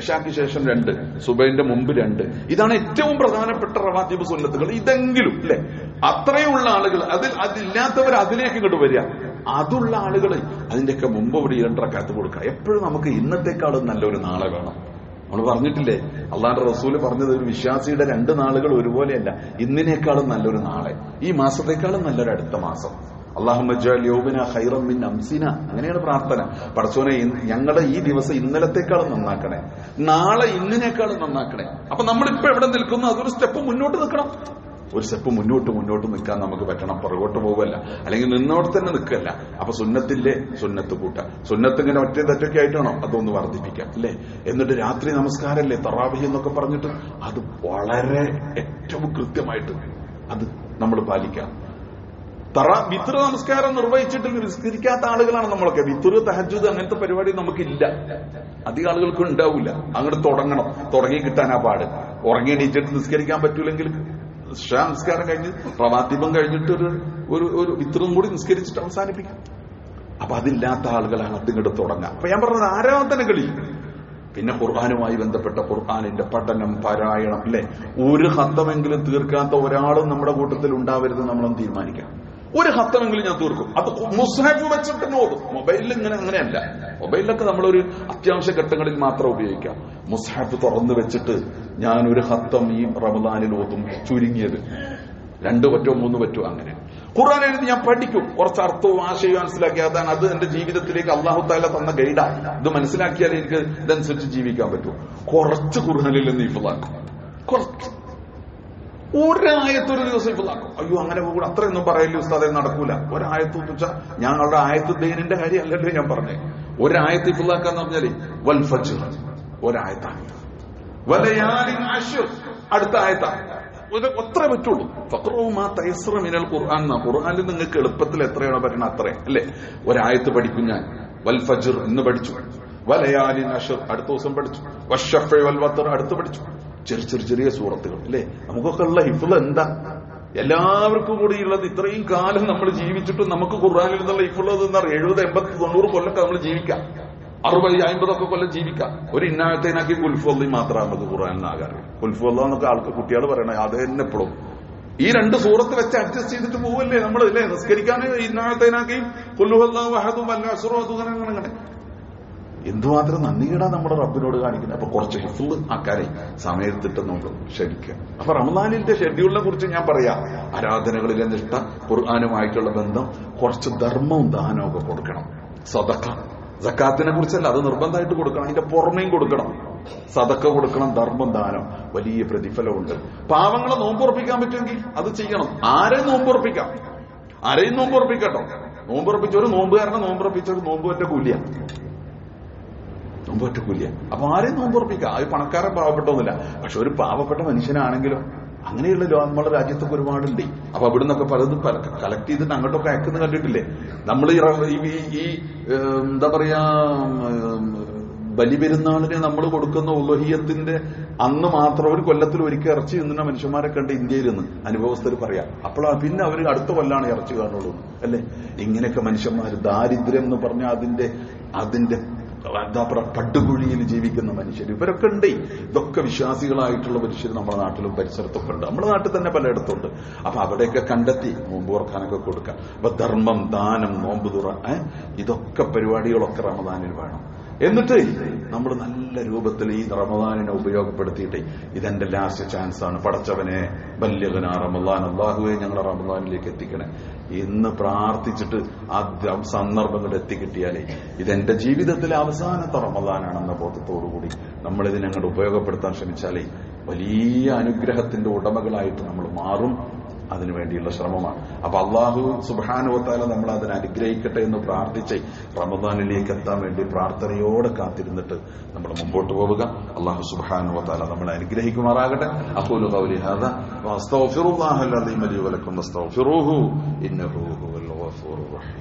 ഇശാക്ക് ശേഷം 2, സുബൈന്റെ മുമ്പ് 2. ഇതാണ് ഏറ്റവും പ്രധാനപ്പെട്ട റവാത്തിബ് സുന്നത്തുകൾ. ഇതെങ്കിലും അല്ലെ, അത്രയുള്ള ആളുകൾ, അതില്ലാത്തവർ അതിലേക്ക് ഇങ്ങോട്ട് വരിക. അതുള്ള ആളുകൾ അതിന്റെയൊക്കെ മുമ്പ് ഇവിടെ 2 റക്അത്ത് കൊടുക്കുക. എപ്പോഴും നമുക്ക് ഇന്നത്തെക്കാളും നല്ലൊരു നാളെ വേണം. നമ്മൾ പറഞ്ഞിട്ടില്ലേ, അള്ളാഹുവിന്റെ റസൂല് പറഞ്ഞത് ഒരു വിശ്വാസിയുടെ 2 നാളുകൾ ഒരുപോലെയല്ല. ഇന്നിനേക്കാളും നല്ലൊരു നാളെ, ഈ മാസത്തെക്കാളും നല്ലൊരു അടുത്ത മാസം. അല്ലാഹുമ്മ ജഅൽ യൗമന ഖൈറൻ മിൻ അംസിന, അങ്ങനെയാണ് പ്രാർത്ഥന. പടച്ചോനെ ഞങ്ങളുടെ ഈ ദിവസം ഇന്നലത്തെക്കാളും നന്നാക്കണേ, നാളെ ഇന്നിനേക്കാളും നന്നാക്കണേ. അപ്പൊ നമ്മളിപ്പോ എവിടെ നിൽക്കുന്നു, അതൊരു സ്റ്റെപ്പ് മുന്നോട്ട് നിൽക്കണം. ഒരു സ്റ്റെപ്പ് മുന്നോട്ട് നിൽക്കാൻ നമുക്ക് പറ്റണം. പുറകോട്ട് പോവല്ല, അല്ലെങ്കിൽ നിന്നോട് തന്നെ നിൽക്കല്ല. അപ്പൊ സുന്നത്തില്ലേ, സുന്നത്ത് കൂട്ടാം. സുന്നത്ത് ഇങ്ങനെ ഒറ്റ തെറ്റൊക്കെ ആയിട്ടാണോ, അതൊന്ന് വർദ്ധിപ്പിക്കാം അല്ലേ. എന്നിട്ട് രാത്രി നമസ്കാരല്ലേ തറാവീഹ് എന്നൊക്കെ പറഞ്ഞിട്ട് അത് വളരെ ഏറ്റവും കൃത്യമായിട്ട് അത് നമ്മൾ പാലിക്കാം. വിത്ർ നമസ്കാരം നിർവഹിച്ചിട്ട് നിസ്കരിക്കാത്ത ആളുകളാണ് നമ്മളൊക്കെ. വിത്ർ, തഹജ്ജുദ് അങ്ങനത്തെ പരിപാടി നമുക്കില്ല, അധികം ആളുകൾക്കും ഉണ്ടാവില്ല. അങ്ങോട്ട് തുടങ്ങി കിട്ടാനാ പാട്. ഉറങ്ങി എണീറ്റിട്ട് നിസ്കരിക്കാൻ പറ്റൂലെങ്കിൽ നമസ്കാരം കഴിഞ്ഞ് റവാത്തിബം കഴിഞ്ഞിട്ട് ഒരു വിത്റും കൂടി നിസ്കരിച്ചിട്ട് അവസാനിപ്പിക്കും. അപ്പൊ അതില്ലാത്ത ആളുകളാണ് അതിങ്ങോട്ട് തുടങ്ങുക. അപ്പൊ ഞാൻ പറഞ്ഞത് ആരാധനകളിൽ പിന്നെ ഖുർആനുമായി ബന്ധപ്പെട്ട ഖുർആനിന്റെ പഠനം, പാരായണം, അല്ലെ? ഒരു ഹത്തമെങ്കിലും തീർക്കാത്ത ഒരാളും നമ്മുടെ കൂട്ടത്തിൽ ഉണ്ടാവരുത് നമ്മളൊന്ന് തീരുമാനിക്കാം. ഒരു ഹത്തമെങ്കിലും ഞാൻ തീർക്കും. അത് മുസ്ഹഫ് വെച്ചിട്ട് ഓതും. മൊബൈലിൽ അങ്ങനെയല്ല. മൊബൈലിലൊക്കെ നമ്മളൊരു അത്യാവശ്യ ഘട്ടങ്ങളിൽ മാത്രം ഉപയോഗിക്കാം. മുസ്ഹഫ് തുറന്നു വെച്ചിട്ട് ഞാൻ ഒരു ഹത്തം ഈ റമദാനിൽ ഓതും, ചുരുങ്ങിയത് 2 പറ്റോ 3 പറ്റോ അങ്ങനെ. ഖുർആൻ എഴുതി ഞാൻ പഠിക്കും, കുറച്ച് അർത്ഥവും ആശയവും മനസ്സിലാക്കി. അതാണ് അത് എന്റെ ജീവിതത്തിലേക്ക് അല്ലാഹു തആല തന്ന ഗൈഡാണ്. ഇത് മനസ്സിലാക്കിയാൽ എനിക്ക് ഇതനുസരിച്ച് ജീവിക്കാൻ പറ്റും. കുറച്ച് ഖുർആനിൽ നിന്ന് ഹിഫ്ളാക്കും, കുറച്ച് ഒരായത്തൊരു ദിവസം ഹിഫ്ളാക്കും. അയ്യോ അങ്ങനെ പോകൂടെ, അത്രയൊന്നും പറയല്ലേ ഉസ്താദേ, നടക്കൂല. ഒരായത്ത് വെച്ചാൽ ഞങ്ങളുടെ ആയത്ത് ദീനിന്റെ കാര്യമല്ലല്ലോ ഞാൻ പറഞ്ഞേ. ഒരായത്ത് ഹിഫ്ളാക്കാന്ന് പറഞ്ഞാല് വൽ ഫജ്ർ ഒരായത്താണ്, വലയാലിൻ അശ്ർ അടുത്ത ആയത്താണ്. അത്രേ പറ്റുള്ളൂ. ഫഖ്റഉ മാ തയസ്സറ മിനൽ ഖുർആൻ. ഖുർആനിൽ നിങ്ങൾക്ക് എളുപ്പത്തിൽ എത്രയാണോ പറ്റുന്നത് അത്രേ, അല്ലേ? ഒരായത്ത് പഠിക്കും ഞാൻ. വൽ ഫജ്ർ ഇന്ന് പഠിച്ചു, വലയാലിൻ അശ്ർ അടുത്ത ദിവസം പഠിച്ചു, വശഫഇ വൽ വത്ർ അടുത്ത് പഠിച്ചു. ചെറിയ സൂറത്തുകൾ, അല്ലേ? നമുക്കൊക്കെ ഉള്ള ഹിഫ്ള് എന്താ? എല്ലാവർക്കും കൂടി ഉള്ളത് ഇത്രയും കാലം നമ്മൾ ജീവിച്ചിട്ടും നമുക്ക് ഖുർആനിൽ നിന്നുള്ള ഹിഫ്ള് എന്താ? 70, 80, 90 കൊല്ലൊക്കെ നമ്മൾ ജീവിക്കാം. 60, 50 കൊല്ലം ജീവിക്കാം. ഒരു ഇന്നാഴത്തേനാക്കി കുൽഫുള്ളി മാത്രമാണ് നമുക്ക് ഖുർആനിനാകാറ്. കുൽഫുള്ള എന്നൊക്കെ ആൾക്ക് കുട്ടികൾ പറയണേ, അത് തന്നെ എപ്പോഴും ഈ 2 സൂറത്ത് വെച്ച് അഡ്ജസ്റ്റ് ചെയ്തിട്ട് പോവല്ലേ നമ്മൾ, അല്ലേ? നിസ്കരിക്കാൻ ഇന്നാഴത്തേനാക്കി കുൽഹുവല്ലാഹു അഹദും വൽ അസ്റു അങ്ങനെ എന്തുമാത്രം നന്ദികേടാ നമ്മുടെ റബ്ബിനോട് കാണിക്കുന്നത്. അപ്പൊ കുറച്ച് ഹിഫ്ള് ആക്കാരെ സമയത്തിട്ടെന്നുണ്ട് ക്ഷണിക്കുക. അപ്പൊ റമദാനിന്റെ ഷെഡ്യൂളിനെ കുറിച്ച് ഞാൻ പറയാം. ആരാധനകളിലെ നിഷ്ഠ, ഖുർആനുമായിട്ടുള്ള ബന്ധം, കുറച്ച് ധർമ്മവും ദാനവും ഒക്കെ കൊടുക്കണം. സദഖ, സക്കാത്തിനെ കുറിച്ചല്ല, അത് നിർബന്ധമായിട്ട് കൊടുക്കണം. അതിന്റെ പുറമേയും കൊടുക്കണം. സദക്ക കൊടുക്കണം, ധർമ്മം, ദാനം, വലിയ പ്രതിഫലമുണ്ട്. പാവങ്ങളെ നോമ്പുറപ്പിക്കാൻ പറ്റുമെങ്കിൽ അത് ചെയ്യണം. ആരെയും നോമ്പുറപ്പിക്കാം, ആരെയും നോമ്പുറപ്പിക്കട്ടോ. നോമ്പുറപ്പിച്ച ഒരു നോമ്പുകാരനെ നോമ്പുറപ്പിച്ച ഒരു നോമ്പുപറ്റ കൂലിയാണ്, നോമ്പുപറ്റ കൂലിയാണ്. അപ്പൊ ആരെയും നോമ്പുറപ്പിക്കാം. അത് പണക്കാരൻ പാവപ്പെട്ടൊന്നുമില്ല. പക്ഷെ ഒരു പാവപ്പെട്ട മനുഷ്യനാണെങ്കിലും അങ്ങനെയുള്ള നമ്മുടെ രാജ്യത്തൊക്കെ ഒരുപാടുണ്ട്. അപ്പൊ അവിടെ നിന്നൊക്കെ പലതും കളക്ട് ചെയ്തിട്ട് അങ്ങോട്ടൊക്കെ അയക്കുന്ന കണ്ടിട്ടില്ലേ? നമ്മൾ ഈ എന്താ പറയാ, ബലിപെരുന്നാളിന് നമ്മൾ കൊടുക്കുന്ന ഉളുഹിയത്തിന്റെ അന്ന് മാത്രം ഒരു കൊല്ലത്തിൽ ഒരിക്കൽ ഇറച്ചി തിന്നുന്ന മനുഷ്യന്മാരെ കണ്ട് ഇന്ത്യയിൽ നിന്ന് അനുഭവസ്ഥർ പറയാം. അപ്പോഴാണ് പിന്നെ അവർ അടുത്ത കൊല്ലാണ് ഇറച്ചി കാണുള്ളൂ, അല്ലെ? ഇങ്ങനെയൊക്കെ മനുഷ്യന്മാർ ദാരിദ്ര്യം എന്ന് പറഞ്ഞാൽ അതിന്റെ എന്താ പറയുക, പടുകുഴിയിൽ ജീവിക്കുന്ന മനുഷ്യർ ഇവരൊക്കെ ഉണ്ട്. ഇതൊക്കെ വിശ്വാസികളായിട്ടുള്ള മനുഷ്യർ നമ്മുടെ നാട്ടിലും പരിസരത്തൊക്കെ ഉണ്ട്. നമ്മുടെ നാട്ടിൽ തന്നെ പലയിടത്തുണ്ട്. അപ്പൊ അവിടെയൊക്കെ കണ്ടെത്തി നോമ്പ് തുറക്കാനൊക്കെ കൊടുക്കാം. അപ്പൊ ധർമ്മം, ദാനം, നോമ്പ് തുറ, ഇതൊക്കെ പരിപാടികളൊക്കെ റമദാനിൽ വേണം. എന്നിട്ട് നമ്മൾ നല്ല രൂപത്തിൽ ഈ റമദാനിനെ ഉപയോഗപ്പെടുത്തിയിട്ട് ഇതെന്റെ ലാസ്റ്റ് ചാൻസ് ആണ്, പടച്ചവനെ ബല്യഗന റമദാൻ, അല്ലാഹുവേ ഞങ്ങളെ റമദാനിലേക്ക് എത്തിക്കണേ എന്ന് പ്രാർത്ഥിച്ചിട്ട് ആ സന്ദർഭങ്ങൾ എത്തിക്കിട്ടിയാലേ ഇതെന്റെ ജീവിതത്തിലെ അവസാനത്തെ റമദാനാണെന്ന ബോധത്തോടുകൂടി നമ്മൾ ഇതിനങ്ങോട്ട് ഉപയോഗപ്പെടുത്താൻ ശ്രമിച്ചാലേ വലിയ അനുഗ്രഹത്തിന്റെ ഉടമകളായിട്ട് നമ്മൾ മാറും. അതിനുവേണ്ടിയുള്ള ശ്രമമാണ്. അപ്പൊ അള്ളാഹു സുബ്ഹാനഹു വ തആല നമ്മൾ അതിനെ അനുഗ്രഹിക്കട്ടെ എന്ന് പ്രാർത്ഥിച്ച് റമദാനിലേക്ക് എത്താൻ വേണ്ടി പ്രാർത്ഥനയോടെ കാത്തിരുന്നിട്ട് നമ്മൾ മുമ്പോട്ട് പോവുക. അള്ളാഹു സുബ്ഹാനഹു വ തആല നമ്മളെ അനുഗ്രഹിക്കുമാറാകട്ടെ. അഖൂലു ഖൗലി ഹാദാ വഅസ്തഗ്ഫിറുല്ലാഹൽ അലീം ലി വലക്കും വസ്തഗ്ഫിറൂഹു ഇന്നഹു ഹുവൽ ഗഫൂറുർ റഹീം.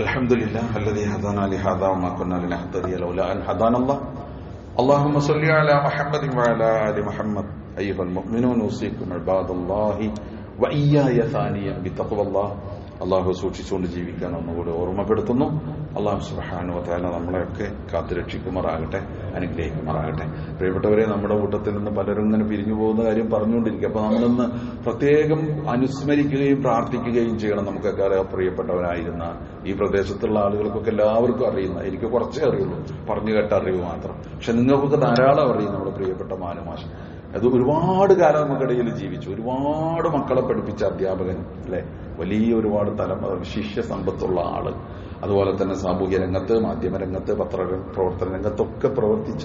الحمد لله الذي هدانا لهذا وما كنا لنهتدي لولا أن هدانا الله. اللهم صل على محمد وعلى آل محمد. أيها المؤمنون أوصيكم عباد الله وإياي ثانيا بتقوى الله. അള്ളാഹു സൂക്ഷിച്ചുകൊണ്ട് ജീവിക്കാൻ ഒന്നുകൂടി ഓർമ്മപ്പെടുത്തുന്നു. അള്ളാഹു സുബ്ഹാനഹു വ തആല നമ്മളെയൊക്കെ കാത്തുരക്ഷിക്കുമാറാകട്ടെ, അനുഗ്രഹിക്കുമാറാകട്ടെ. പ്രിയപ്പെട്ടവരെ, നമ്മുടെ കൂട്ടത്തിൽ നിന്ന് പലരും ഇങ്ങനെ പിരിഞ്ഞു പോകുന്ന കാര്യം പറഞ്ഞുകൊണ്ടിരിക്കുക. അപ്പൊ നമ്മളിന്ന് പ്രത്യേകം അനുസ്മരിക്കുകയും പ്രാർത്ഥിക്കുകയും ചെയ്യണം. നമുക്കൊക്കെ പ്രിയപ്പെട്ടവരായിരുന്ന ഈ പ്രദേശത്തുള്ള ആളുകൾക്കൊക്കെ എല്ലാവർക്കും അറിയുന്ന, എനിക്ക് കുറച്ചേ അറിയുള്ളൂ, പറഞ്ഞു കേട്ട അറിവ് മാത്രം. പക്ഷെ നിങ്ങൾക്കൊക്കെ ധാരാളം അറിയും നമ്മുടെ പ്രിയപ്പെട്ട മാനുമാഷ്. അത് ഒരുപാട് കാലം നമുക്കിടയിൽ ജീവിച്ചു, ഒരുപാട് മക്കളെ പഠിപ്പിച്ച അധ്യാപകൻ, അല്ലെ? വലിയ ഒരുപാട് തലമുറ ശിഷ്യ സമ്പത്തുള്ള ആള്. അതുപോലെ തന്നെ സാമൂഹ്യ രംഗത്ത്, മാധ്യമരംഗത്ത്, പത്രപ്രവർത്തന രംഗത്തൊക്കെ പ്രവർത്തിച്ച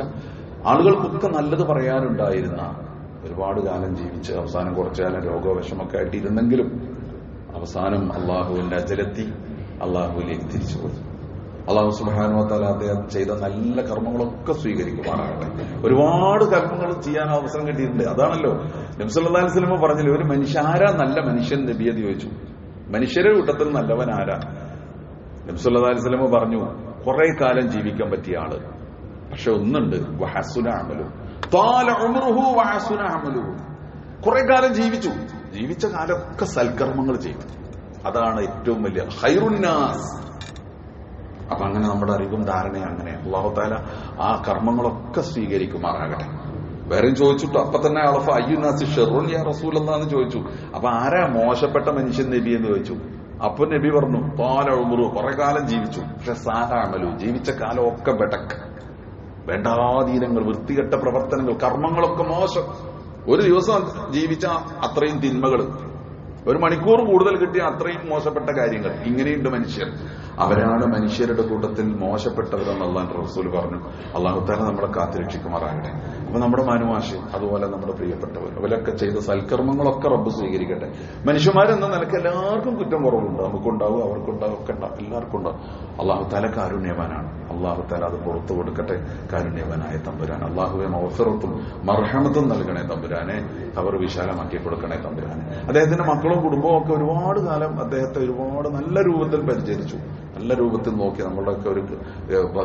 ആളുകൾക്കൊക്കെ നല്ലത് പറയാനുണ്ടായിരുന്ന, ഒരുപാട് കാലം ജീവിച്ച് അവസാനം കുറച്ചു കാലം രോഗവശമൊക്കെ ആയിട്ടിരുന്നെങ്കിലും അവസാനം അള്ളാഹുവിന്റെ അജലെത്തി അള്ളാഹുവിലേക്ക് തിരിച്ചുപോയി. അള്ളാഹു സുബ്ഹാനഹു വ തആല അദ്ദേഹം ചെയ്ത നല്ല കർമ്മങ്ങളൊക്കെ സ്വീകരിക്കുമാറാകട്ടെ. ഒരുപാട് കർമ്മങ്ങൾ ചെയ്യാൻ അവസരം കിട്ടിയിട്ടുണ്ട്. അതാണല്ലോ നബി സല്ലല്ലാഹു അലൈഹി വസല്ലം പറഞ്ഞില്ലേ, ഒരു മനുഷ്യ ആരാ നല്ല മനുഷ്യൻ നബിയെന്ന് ചോദിച്ചു. മനുഷ്യരുടെ കൂട്ടത്തിൽ നല്ലവൻ ആരാ? നബി സല്ലല്ലാഹു അലൈഹി വസല്ലം പറഞ്ഞു, കുറെ കാലം ജീവിക്കാൻ പറ്റിയ ആള്. പക്ഷെ ഒന്നുണ്ട്, വഹസുന അമലു, ത്വാല ഉംറുഹു വഹസുന അമലുഹു. കുറെ കാലം ജീവിച്ചു, ജീവിച്ച കാലമൊക്കെ സൽക്കർമ്മങ്ങൾ ചെയ്യും. അതാണ് ഏറ്റവും വലിയ ഖൈറുന്നാസ്. അപ്പൊ അങ്ങനെ നമ്മുടെ അറിവും ധാരണയും അങ്ങനെ അല്ലാഹു തആല ആ കർമ്മങ്ങളൊക്കെ സ്വീകരിക്കുമാറാകട്ടെ. വേറെയും ചോദിച്ചിട്ടു അപ്പൊ തന്നെ അളഫ അയ്യുനാസി ഷെറുൻ യാ റസൂലല്ലാഹ് എന്ന് ചോദിച്ചു. അപ്പൊ ആരാ മോശപ്പെട്ട മനുഷ്യൻ നബി എന്ന് ചോദിച്ചു. അപ്പൊ നബി പറഞ്ഞു പാല ഉമറു, കുറെ കാലം ജീവിച്ചു, പക്ഷെ സാരാമലു ജീവിച്ച കാലം ഒക്കെ ബെടക്ക്, വേണ്ടാധീനങ്ങൾ, വൃത്തികെട്ട പ്രവർത്തനങ്ങൾ, കർമ്മങ്ങളൊക്കെ മോശം. ഒരു ദിവസം ജീവിച്ച അത്രയും തിന്മകൾ, ഒരു മണിക്കൂർ കൂടുതൽ കിട്ടിയ അത്രയും മോശപ്പെട്ട കാര്യങ്ങൾ. ഇങ്ങനെയുണ്ട് മനുഷ്യർ. അവരാണ് മനുഷ്യരുടെ കൂട്ടത്തിൽ മോശപ്പെട്ടവരെന്ന് അള്ളാഹുവിന്റെ റസൂൽ പറഞ്ഞു. അല്ലാഹു തആല നമ്മളെ കാത്തുരക്ഷിക്കുമാറാകട്ടെ. അപ്പൊ നമ്മുടെ മാനുമാഷി അതുപോലെ നമ്മുടെ പ്രിയപ്പെട്ടവർ അവരൊക്കെ ചെയ്ത സൽക്കർമ്മങ്ങളൊക്കെ റബ്ബ് സ്വീകരിക്കട്ടെ. മനുഷ്യന്മാരെന്ന നിലയ്ക്ക് എല്ലാവർക്കും കുറ്റം കുറവുണ്ട്. നമുക്കുണ്ടാവും, അവർക്കുണ്ടാവും, ഒക്കെ ഉണ്ടാവും, എല്ലാവർക്കും ഉണ്ടാവും. അല്ലാഹു തആല കാരുണ്യവാനാണ്. അല്ലാഹു തആല അത് പുറത്തു കൊടുക്കട്ടെ. കാരുണ്യവാനായ തമ്പുരാൻ അല്ലാഹുവെ മഗ്ഫിറത്തും മർഹമത്തും നൽകണേ തമ്പുരാനെ. അവർ വിശാലമാക്കി കൊടുക്കണേ തമ്പുരാനെ. അദ്ദേഹത്തിന്റെ മക്കളും കുടുംബവും ഒക്കെ ഒരുപാട് കാലം അദ്ദേഹത്തെ ഒരുപാട് നല്ല രൂപത്തിൽ പരിചരിച്ചു. നല്ല രൂപത്തിൽ നോക്കി നമ്മളുടെയൊക്കെ ഒരു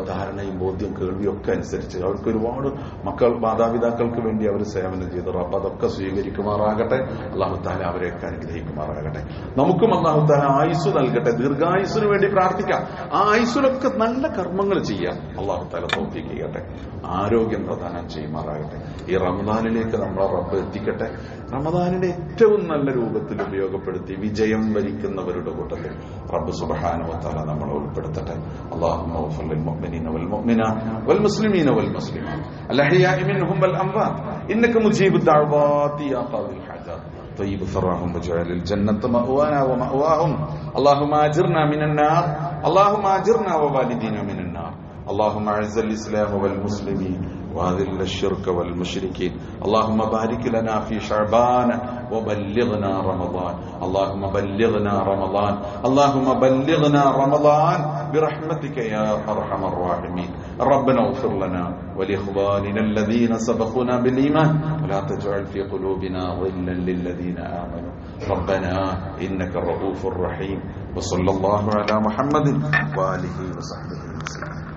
ധാരണയും ബോധ്യം കേൾവിയും ഒക്കെ അനുസരിച്ച് അവർക്ക് ഒരുപാട് മക്കൾ മാതാപിതാക്കൾക്ക് വേണ്ടി അവർ സേവനം ചെയ്തു. റബ്ബ് അതൊക്കെ സ്വീകരിക്കുമാറാകട്ടെ. അല്ലാഹു തആല അവരെയൊക്കെ അനുഗ്രഹിക്കുമാറാകട്ടെ. നമുക്കും അല്ലാഹു തആല ആയുസ് നൽകട്ടെ. ദീർഘായുസിന് വേണ്ടി പ്രാർത്ഥിക്കാം. ആ ആയുസ്സിലൊക്കെ നല്ല കർമ്മങ്ങൾ ചെയ്യാം അല്ലാഹു തആല തൗഫീഖ് ചെയ്യട്ടെ. ആരോഗ്യം പ്രദാനം ചെയ്യുമാറാകട്ടെ. ഈ റമദാനിലേക്ക് നമ്മളെ റബ്ബ് എത്തിക്കട്ടെ. റമദാനിനെ ഏറ്റവും നല്ല രൂപത്തിൽ ഉപയോഗപ്പെടുത്തി വിജയം വരിക്കുന്നവരുടെ കൂട്ടത്തിൽ റബ്ബ് സുബ്ഹാനഹു വ തആല നമ്മളെ ഉൾപ്പെടുത്തട്ടെ. അല്ലാഹുമ്മ ഗ്ഫിർ ലിൽ മുഅ്മിനീന വൽ മുഅ്മിനാത്ത് വൽ മുസ്ലിമീന വൽ മുസ്ലിമാത്ത് അൽ അഹ്യാഇ മിൻഹും വൽ അംവാത്ത് ഇന്നക മുജീബു ദഅവാതി യാ ഖാദിൽ ഹജാത്ത് طيب ثراهم وجعل الجنة مأوانا ومأواهم اللهم أجرنا من النار اللهم أجرنا ووالدينا من النار اللهم أعز الإسلام والمسلمين وأذل الشرك والمشركين اللهم بارك لنا في شعبان وبلغنا رمضان اللهم بلغنا رمضان اللهم بلغنا رمضان برحمتك يا أرحم الراحمين ربنا اغفر لنا ولإخواننا الذين سبقونا بالإيمان ولا تجعل في قلوبنا غلا للذين آمنوا ربنا إنك الرؤوف الرحيم وصلى الله على محمد وآله وصحبه وسلم.